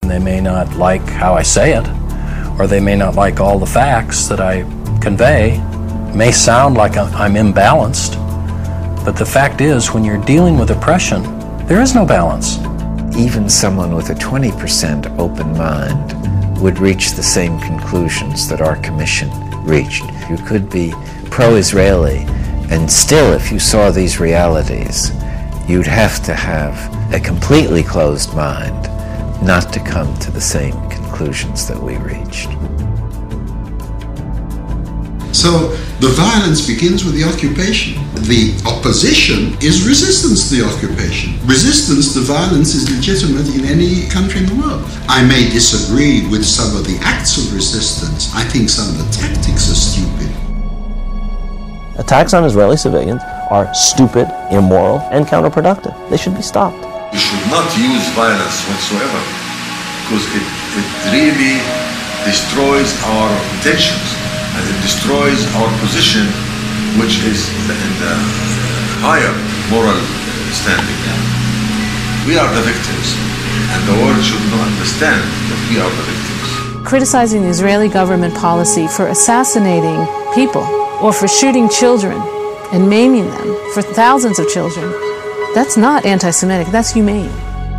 They may not like how I say it, or they may not like all the facts that I convey. It may sound like I'm imbalanced, but the fact is, when you're dealing with oppression, there is no balance. Even someone with a 20% open mind would reach the same conclusions that our commission reached. You could be pro-Israeli, and still, if you saw these realities, you'd have to have a completely closed mind not to come to the same conclusions that we reached. So the violence begins with the occupation. The opposition is resistance to the occupation. Resistance to violence is legitimate in any country in the world. I may disagree with some of the acts of resistance. I think some of the tactics are stupid. Attacks on Israeli civilians are stupid, immoral, and counterproductive. They should be stopped. We should not use violence whatsoever, because it really destroys our intentions. And it destroys our position, which is in the higher moral standing. We are the victims, and the world should not understand that we are the victims. Criticizing the Israeli government policy for assassinating people or for shooting children and maiming them, for thousands of children, that's not anti-Semitic, that's humane.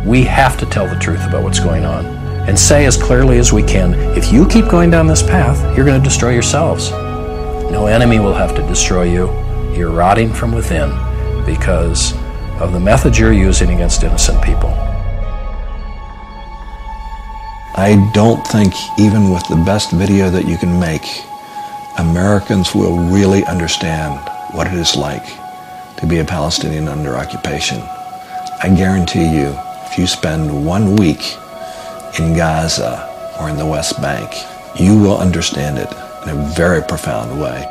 We have to tell the truth about what's going on and say as clearly as we can, if you keep going down this path, you're going to destroy yourselves. No enemy will have to destroy you. You're rotting from within because of the methods you're using against innocent people. I don't think, even with the best video that you can make, Americans will really understand what it is like to be a Palestinian under occupation. I guarantee you, if you spend 1 week in Gaza or in the West Bank, you will understand it in a very profound way.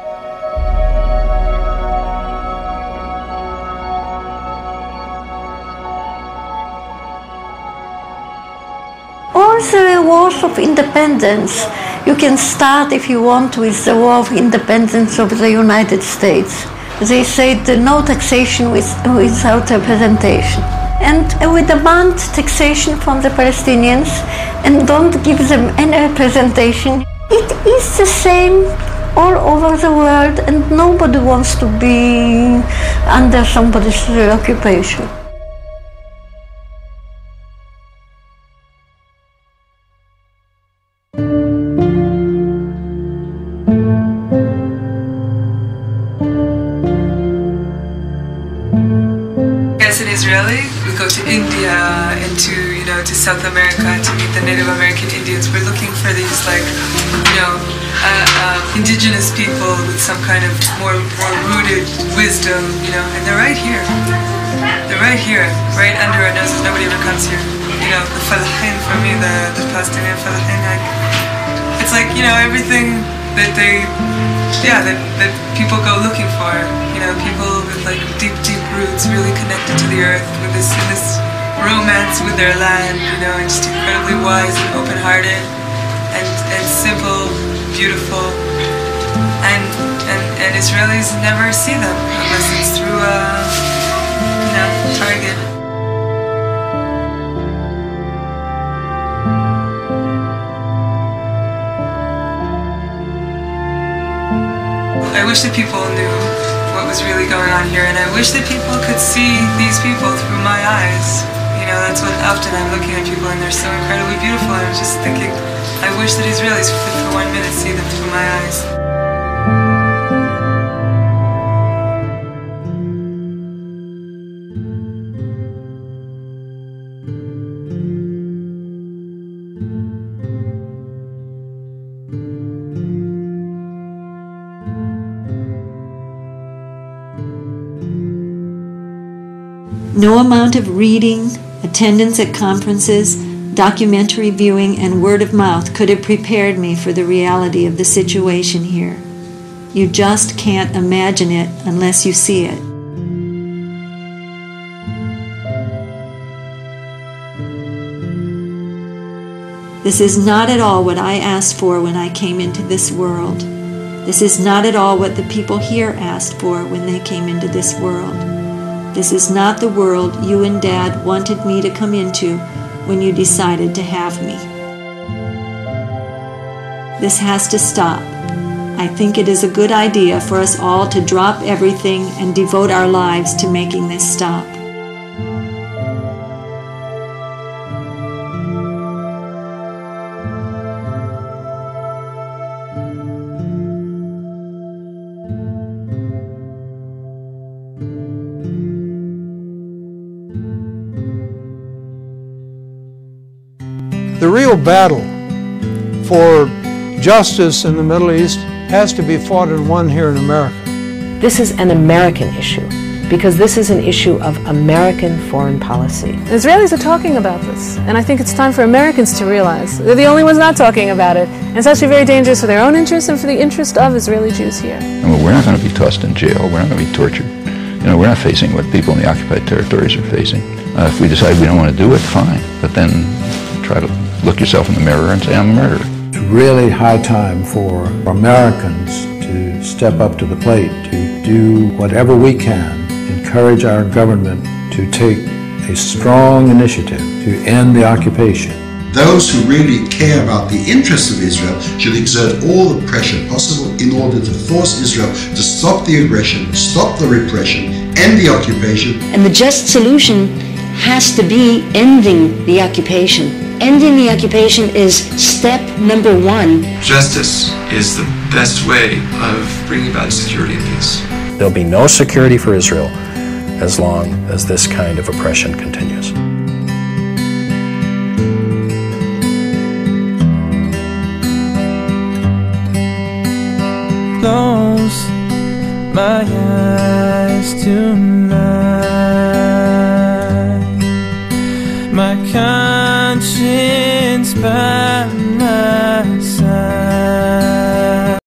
All the wars of independence, you can start if you want with the war of independence of the United States. They said no taxation without representation. And we demand taxation from the Palestinians and don't give them any representation. It is the same all over the world, and nobody wants to be under somebody's occupation. As an Israeli, we go to India and to South America to meet the Native American Indians. We're looking for these indigenous people with some kind of more rooted wisdom, and they're right here. They're right here, right under our noses. Nobody ever comes here. The falahin for me, the Palestinian falahin, it's like, everything that that people go looking for. People with deep roots, really connected to the earth, with this romance with their land, and just incredibly wise and open-hearted, and simple, beautiful, and Israelis never see them unless it's through Target. I wish that people knew what was really going on here, and I wish that people could see these people through my eyes. That's what often I'm looking at people and they're so incredibly beautiful, and I'm just thinking, I wish that Israelis could for 1 minute see them through my eyes. No amount of reading, attendance at conferences, documentary viewing, and word of mouth could have prepared me for the reality of the situation here. You just can't imagine it unless you see it. This is not at all what I asked for when I came into this world. This is not at all what the people here asked for when they came into this world. This is not the world you and Dad wanted me to come into when you decided to have me. This has to stop. I think it is a good idea for us all to drop everything and devote our lives to making this stop. The real battle for justice in the Middle East has to be fought and won here in America. This is an American issue because this is an issue of American foreign policy. The Israelis are talking about this, and I think it's time for Americans to realize they're the only ones not talking about it. And it's actually very dangerous for their own interest and for the interest of Israeli Jews here. I mean, we're not going to be tossed in jail. We're not going to be tortured. You know, we're not facing what people in the occupied territories are facing. If we decide we don't want to do it, fine. But then try to look yourself in the mirror and say, I'm a murderer. It's really high time for Americans to step up to the plate, to do whatever we can, encourage our government to take a strong initiative to end the occupation. Those who really care about the interests of Israel should exert all the pressure possible in order to force Israel to stop the aggression, stop the repression, end the occupation. And the just solution has to be ending the occupation. Ending the occupation is step number one. Justice is the best way of bringing about security and peace. There'll be no security for Israel as long as this kind of oppression continues. Close my eyes tonight. My conscience by